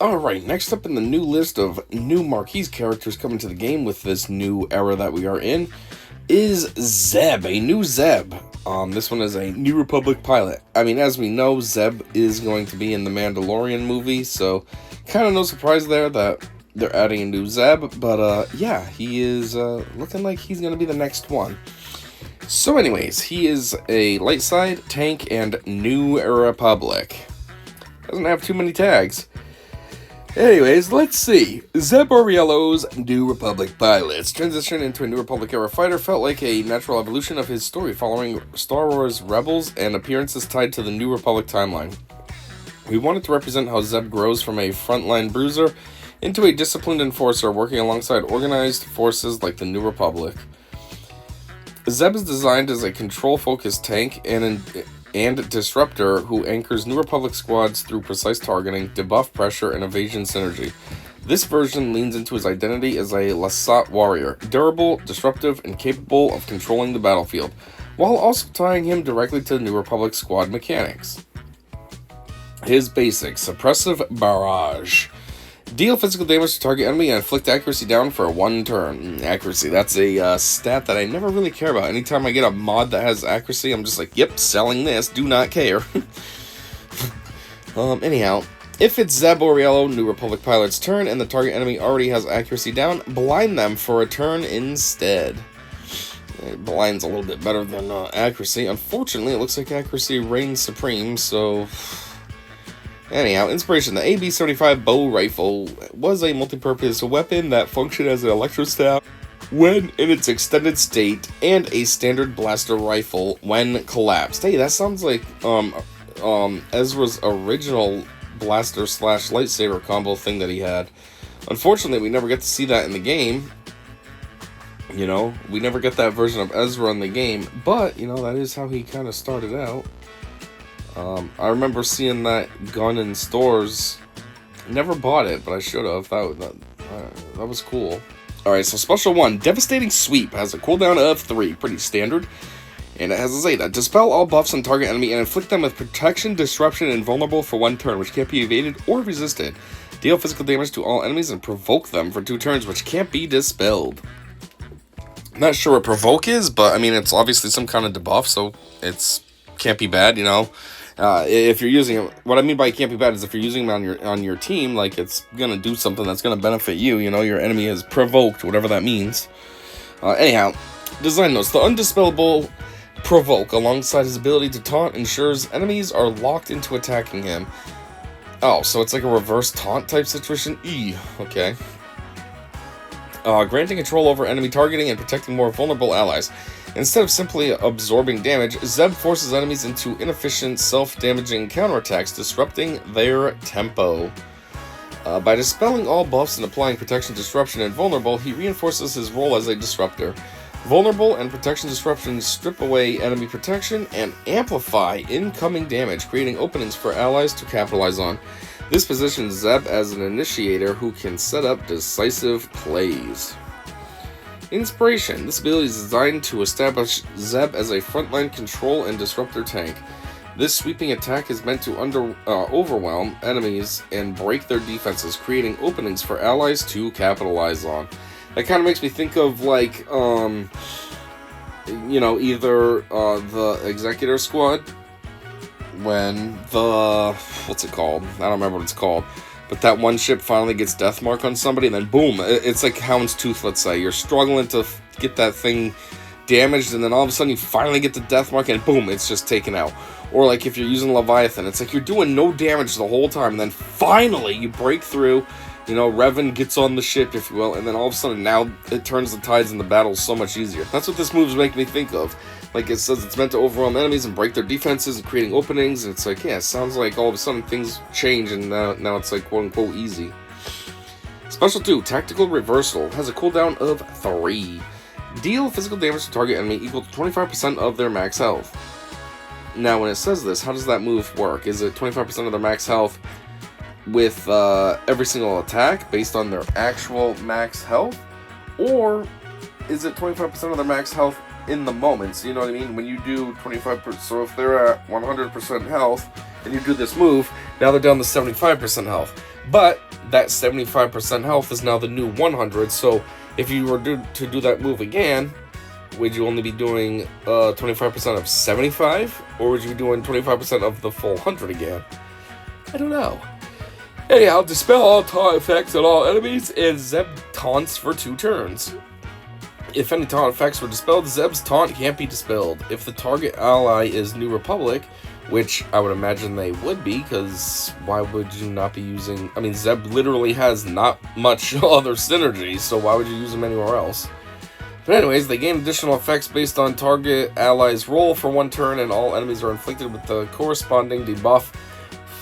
Alright, next up in the new list of new Marquee characters coming to the game with this new era that we are in is Zeb, a new Zeb. This one is a New Republic pilot. I mean, as we know, Zeb is going to be in the Mandalorian movie, so kind of no surprise there that they're adding a new Zeb, but yeah, he is looking like he's going to be the next one. So anyways, he is a light side, tank, and New Republic. Doesn't have too many tags. Anyways, let's see. Zeb Orrelios' New Republic pilot's transition into a New Republic era fighter felt like a natural evolution of his story following Star Wars Rebels and appearances tied to the New Republic timeline. We wanted to represent how Zeb grows from a frontline bruiser into a disciplined enforcer working alongside organized forces like the New Republic. Zeb is designed as a control-focused tank and disruptor who anchors New Republic squads through precise targeting, debuff pressure, and evasion synergy. This version leans into his identity as a Lasat warrior, durable, disruptive, and capable of controlling the battlefield, while also tying him directly to New Republic squad mechanics. His basics: suppressive barrage. Deal physical damage to target enemy and inflict accuracy down for 1 turn. Accuracy, that's a stat that I never really care about. Anytime I get a mod that has accuracy, I'm just like, yep, selling this, do not care. Anyhow, if it's Zeb Orrelios, New Republic pilot's turn, and the target enemy already has accuracy down, blind them for a turn instead. Blind's a little bit better than accuracy. Unfortunately, it looks like accuracy reigns supreme, so... Anyhow, inspiration. The AB-75 bow rifle was a multi-purpose weapon that functioned as an electrostaff when in its extended state, and a standard blaster rifle when collapsed. Hey, that sounds like Ezra's original blaster slash lightsaber combo thing that he had. Unfortunately, we never get to see that in the game. You know, we never get that version of Ezra in the game, but, you know, that is how he kind of started out. I remember seeing that gun in stores. Never bought it, but I should have. That was cool. Alright, so Special 1, Devastating Sweep, has a cooldown of 3, pretty standard. And it has a Zeta. Dispel all buffs on target enemy and inflict them with protection, disruption, and vulnerable for 1 turn, which can't be evaded or resisted. Deal physical damage to all enemies and provoke them for 2 turns, which can't be dispelled. I'm not sure what provoke is, but I mean, it's obviously some kind of debuff, so it's can't be bad, you know. If you're using it, what I mean by can't be bad is if you're using them on your team, like, it's gonna do something that's gonna benefit you. You know, your enemy is provoked, whatever that means. Anyhow, design notes: the undispellable provoke, alongside his ability to taunt, ensures enemies are locked into attacking him. Oh, so it's like a reverse taunt type situation. Okay. Granting control over enemy targeting and protecting more vulnerable allies. Instead of simply absorbing damage, Zeb forces enemies into inefficient, self-damaging counterattacks, disrupting their tempo. By dispelling all buffs and applying protection, disruption, and vulnerable, he reinforces his role as a disruptor. Vulnerable and protection disruption strip away enemy protection and amplify incoming damage, creating openings for allies to capitalize on. This positions Zeb as an initiator who can set up decisive plays. Inspiration. This ability is designed to establish Zeb as a frontline control and disruptor tank. This sweeping attack is meant to overwhelm enemies and break their defenses, creating openings for allies to capitalize on. That kind of makes me think of, like, you know, either the Executor Squad, when the... what's it called? I don't remember what it's called. But that one ship finally gets death mark on somebody, and then boom, it's like Houndstooth, let's say. You're struggling to get that thing damaged, and then all of a sudden you finally get the death mark, and boom, it's just taken out. Or like if you're using Leviathan, it's like you're doing no damage the whole time, and then finally you break through, you know, Revan gets on the ship, if you will, and then all of a sudden now it turns the tides in the battle so much easier. That's what this move's making me think of. Like, it says it's meant to overwhelm enemies and break their defenses and creating openings, and it's like, yeah, it sounds like all of a sudden things change, and now it's like, quote-unquote, easy. Special 2, Tactical Reversal, has a cooldown of 3. Deal physical damage to target enemy equal to 25% of their max health. Now, when it says this, how does that move work? Is it 25% of their max health with every single attack based on their actual max health? Or is it 25% of their max health in the moment? So you know what I mean? When you do 25%, so if they're at 100% health and you do this move, now they're down to 75% health. But that 75% health is now the new 100, so if you were to do that move again, would you only be doing 25% of 75, or would you be doing 25% of the full 100 again? I don't know. Anyhow, dispel all taunt effects on all enemies, and Zeb taunts for 2 turns. If any taunt effects were dispelled, Zeb's taunt can't be dispelled. If the target ally is New Republic, which I would imagine they would be, because why would you not be using... I mean, Zeb literally has not much other synergy, so why would you use him anywhere else? But anyways, they gain additional effects based on target ally's roll for 1 turn, and all enemies are inflicted with the corresponding debuff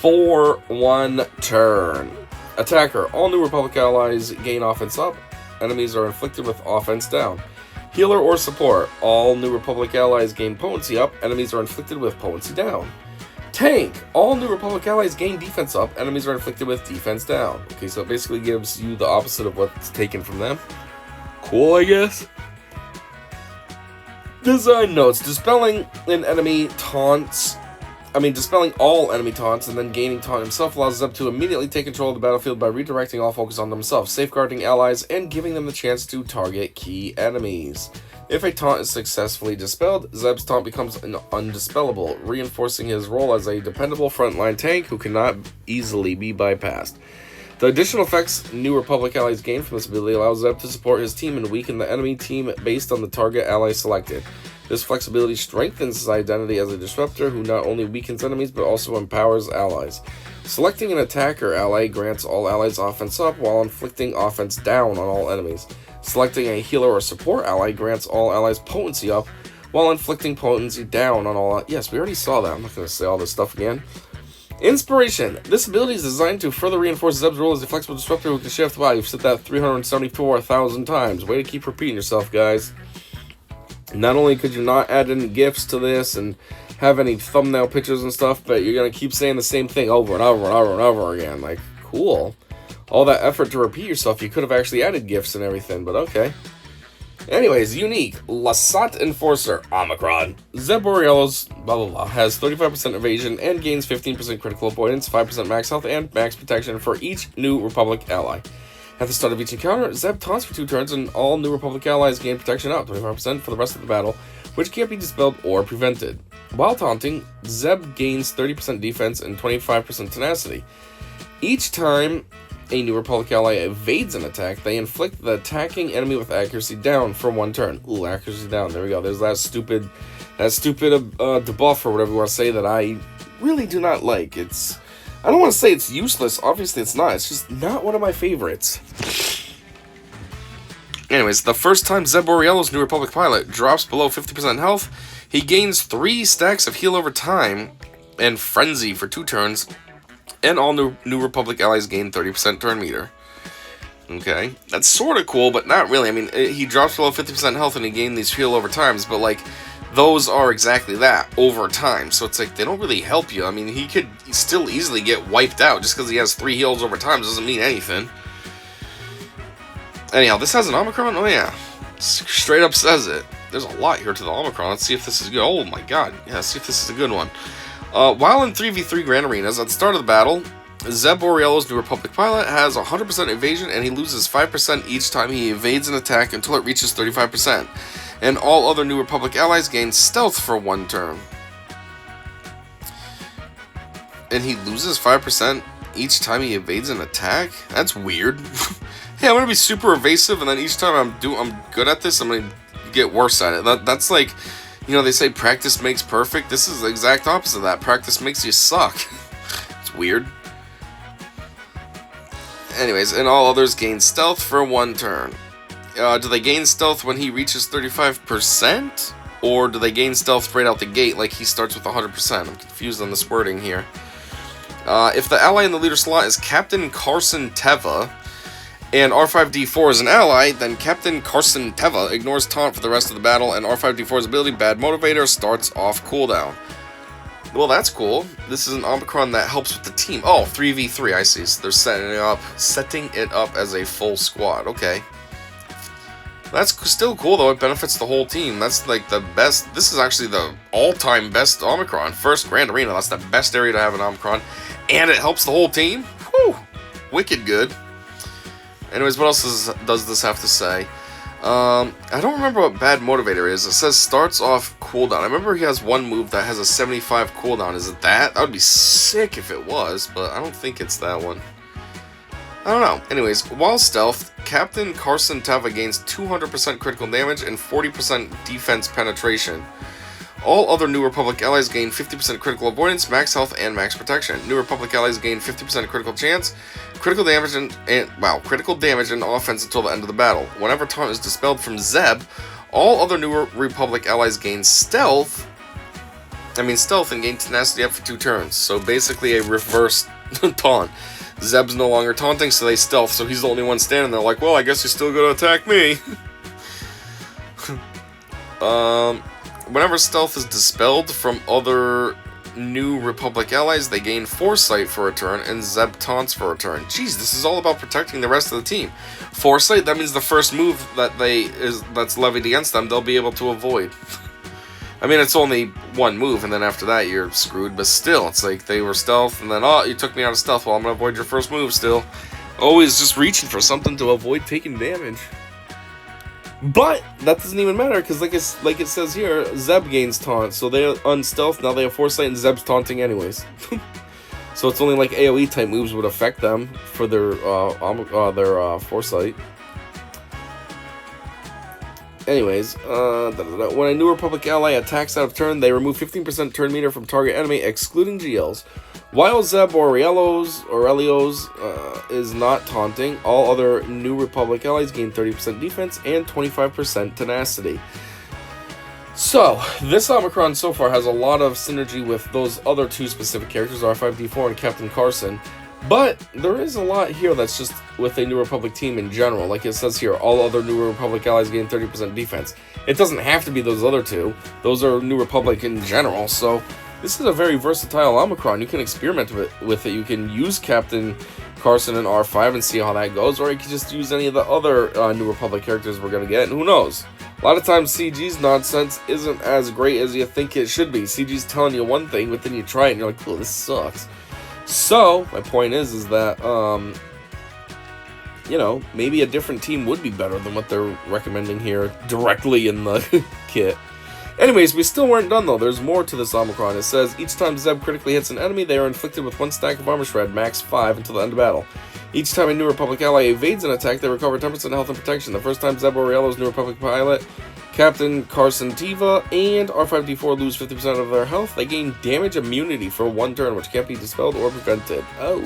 for 1 turn. Attacker. All New Republic allies gain offense up. Enemies are inflicted with offense down. Healer or support. All New Republic allies gain potency up. Enemies are inflicted with potency down. Tank. All New Republic allies gain defense up. Enemies are inflicted with defense down. Okay, so it basically gives you the opposite of what's taken from them. Cool, I guess. Design notes. Dispelling all enemy taunts and then gaining taunt himself allows Zeb to immediately take control of the battlefield by redirecting all focus on themselves, safeguarding allies, and giving them the chance to target key enemies. If a taunt is successfully dispelled, Zeb's taunt becomes undispellable, reinforcing his role as a dependable frontline tank who cannot easily be bypassed. The additional effects New Republic allies gain from this ability allows Zeb to support his team and weaken the enemy team based on the target ally selected. This flexibility strengthens his identity as a disruptor who not only weakens enemies but also empowers allies. Selecting an attacker ally grants all allies offense up while inflicting offense down on all enemies. Selecting a healer or support ally grants all allies potency up while inflicting potency down on all... Yes, we already saw that. I'm not going to say all this stuff again. Inspiration. This ability is designed to further reinforce Zeb's role as a flexible disruptor who can shift. Wow, you've said that 374,000 times. Way to keep repeating yourself, guys. Not only could you not add any GIFs to this and have any thumbnail pictures and stuff, but you're going to keep saying the same thing over and over and over and over again. Like, cool. All that effort to repeat yourself, you could have actually added GIFs and everything, but okay. Anyways, unique. Lasat Enforcer, Omicron. Zeb Orrelios, blah blah blah, has 35% evasion and gains 15% critical avoidance, 5% max health, and max protection for each New Republic ally. At the start of each encounter, Zeb taunts for 2 turns, and all New Republic allies gain protection up 25% for the rest of the battle, which can't be dispelled or prevented. While taunting, Zeb gains 30% defense and 25% tenacity. Each time a New Republic ally evades an attack, they inflict the attacking enemy with accuracy down for 1 turn. Ooh, accuracy down. There we go. There's that stupid debuff or whatever you want to say that I really do not like. I don't want to say it's useless. Obviously, it's not. It's just not one of my favorites. Anyways, the first time Zeb Orrelios' New Republic pilot drops below 50% health, he gains 3 stacks of heal over time and Frenzy for 2 turns, and all New Republic allies gain 30% turn meter. Okay, that's sort of cool, but not really. I mean, he drops below 50% health and he gained these heal over times, but like, those are exactly that, over time. So it's like, they don't really help you. I mean, he could still easily get wiped out. Just because he has 3 heals over time doesn't mean anything. Anyhow, this has an Omicron? Oh yeah. Straight up says it. There's a lot here to the Omicron. Let's see if this is good. Oh my god. Yeah, let's see if this is a good one. While in 3v3 Grand Arenas, at the start of the battle, Zeb Orrelios' New Republic pilot has 100% evasion and he loses 5% each time he evades an attack until it reaches 35%. And all other New Republic allies gain stealth for 1 turn. And he loses 5% each time he evades an attack? That's weird. Hey, I'm gonna be super evasive, and then each time I'm good at this, I'm gonna get worse at it. That's like, you know, they say practice makes perfect. This is the exact opposite of that. Practice makes you suck. It's weird. Anyways, and all others gain stealth for 1 turn. Do they gain stealth when he reaches 35%? Or do they gain stealth right out the gate like he starts with 100%? I'm confused on this wording here. If the ally in the leader slot is Captain Carson Teva, and R5-D4 is an ally, then Captain Carson Teva ignores taunt for the rest of the battle, and R5-D4's ability, Bad Motivator, starts off cooldown. Well, that's cool. This is an Omicron that helps with the team. Oh, 3v3, I see. So they're setting it up as a full squad. Okay. That's still cool, though. It benefits the whole team. That's, like, the best. This is actually the all-time best Omicron. First Grand Arena. That's the best area to have an Omicron. And it helps the whole team. Whew. wicked good. Anyways, what else does this have to say? I don't remember what Bad Motivator is. It says starts off cooldown. I remember he has one move that has a 75 cooldown. Is it that? That would be sick if it was, but I don't think it's that one. I don't know. Anyways, while stealth, Captain Carson Teva gains 200% critical damage and 40% defense penetration. All other New Republic allies gain 50% critical avoidance, max health, and max protection. New Republic allies gain 50% critical chance, critical damage, critical damage and offense until the end of the battle. Whenever taunt is dispelled from Zeb, all other New Republic allies gain stealth and gain tenacity up for 2 turns. So basically a reverse taunt. Zeb's no longer taunting, so they stealth, so he's the only one standing there like, well, I guess you're still gonna attack me. Whenever stealth is dispelled from other New Republic allies, they gain Foresight for a turn, and Zeb taunts for a turn. Jeez, this is all about protecting the rest of the team. Foresight, that means the first move that's levied against them, they'll be able to avoid. I mean, it's only one move, and then after that, you're screwed, but still, it's like they were stealth, and then, oh, you took me out of stealth, well, I'm gonna avoid your first move still. Always just reaching for something to avoid taking damage. But that doesn't even matter, because like it says here, Zeb gains taunt, so they're unstealth, now they have Foresight, and Zeb's taunting anyways. So it's only like AoE type moves would affect them for their Foresight. Anyways, when a New Republic ally attacks out of turn, they remove 15% turn meter from target enemy, excluding GLs. While Zeb Orrelios is not taunting, all other New Republic allies gain 30% defense and 25% tenacity. So, this Omicron so far has a lot of synergy with those other 2 specific characters, R5-D4 and Captain Carson. But there is a lot here that's just with a New Republic team in general. Like it says here, all other New Republic allies gain 30% defense. It doesn't have to be those other 2. Those are New Republic in general, so this is a very versatile Omicron. You can experiment with it. You can use Captain Carson and R5 and see how that goes, or you can just use any of the other New Republic characters we're going to get, and who knows? A lot of times CG's nonsense isn't as great as you think it should be. CG's telling you one thing, but then you try it and you're like, oh, this sucks. So, my point is that, maybe a different team would be better than what they're recommending here directly in the kit. Anyways, we still weren't done though. There's more to this Omicron. It says, each time Zeb critically hits an enemy, they are inflicted with 1 stack of Armor Shred, max 5 until the end of battle. Each time a New Republic ally evades an attack, they recover 10% health and protection. The first time Zeb Orrelios, New Republic pilot, Captain Carson Teva, and R5-D4 lose 50% of their health, they gain damage immunity for 1 turn, which can't be dispelled or prevented. Oh.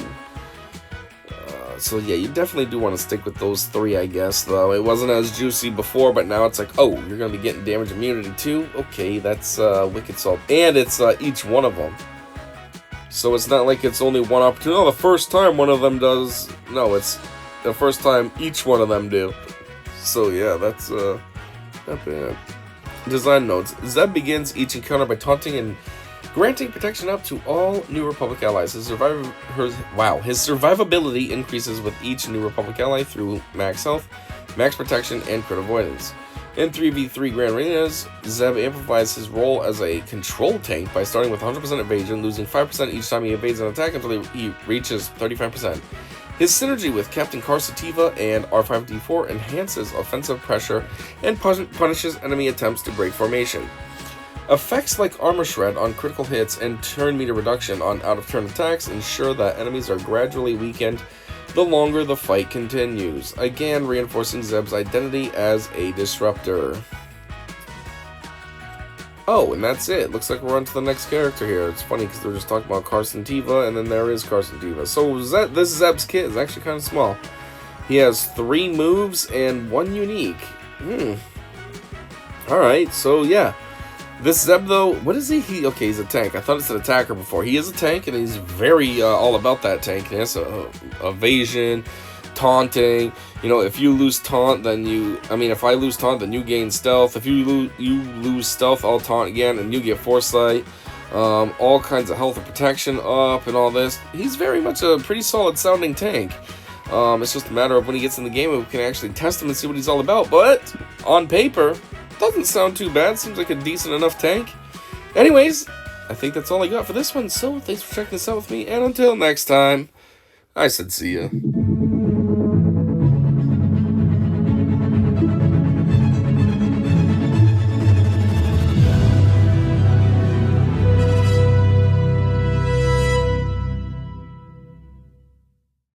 So yeah, you definitely do want to stick with those 3, I guess, though. It wasn't as juicy before, but now it's like, oh, you're going to be getting damage immunity too? Okay, that's Wicked Salt. And it's each one of them. So it's not like it's only one opportunity. Oh, the first time one of them does. No, it's the first time each one of them do. So yeah, that's not bad. Design notes. Zeb begins each encounter by taunting and granting protection up to all New Republic allies. His survivability increases with each New Republic ally through max health, max protection, and crit avoidance. In 3v3 Grand Arenas, Zeb amplifies his role as a control tank by starting with 100% evasion, losing 5% each time he evades an attack until he reaches 35%. His synergy with Captain Carson Teva and R5-D4 enhances offensive pressure and punishes enemy attempts to break formation. Effects like Armor Shred on critical hits and turn meter reduction on out-of-turn attacks ensure that enemies are gradually weakened the longer the fight continues, again reinforcing Zeb's identity as a disruptor. Oh, and that's it. Looks like we're on to the next character here. It's funny because we're just talking about Carson Teva, and then there is Carson Teva. So this Zeb's kit is actually kind of small. He has 3 moves and 1 unique. Alright, so yeah. This Zeb, though, what is he? Okay, he's a tank. I thought it's an attacker before. He is a tank, and he's very all about that tank. He has evasion, taunting. You know, if you lose taunt, then if I lose taunt, then you gain stealth. If you lose stealth, I'll taunt again, and you get Foresight. All kinds of health and protection up and all this. He's very much a pretty solid sounding tank. It's just a matter of when he gets in the game, we can actually test him and see what he's all about. But on paper, doesn't sound too bad. Seems like a decent enough tank. Anyways, I think that's all I got for this one. So thanks for checking this out with me. And until next time, I said see ya.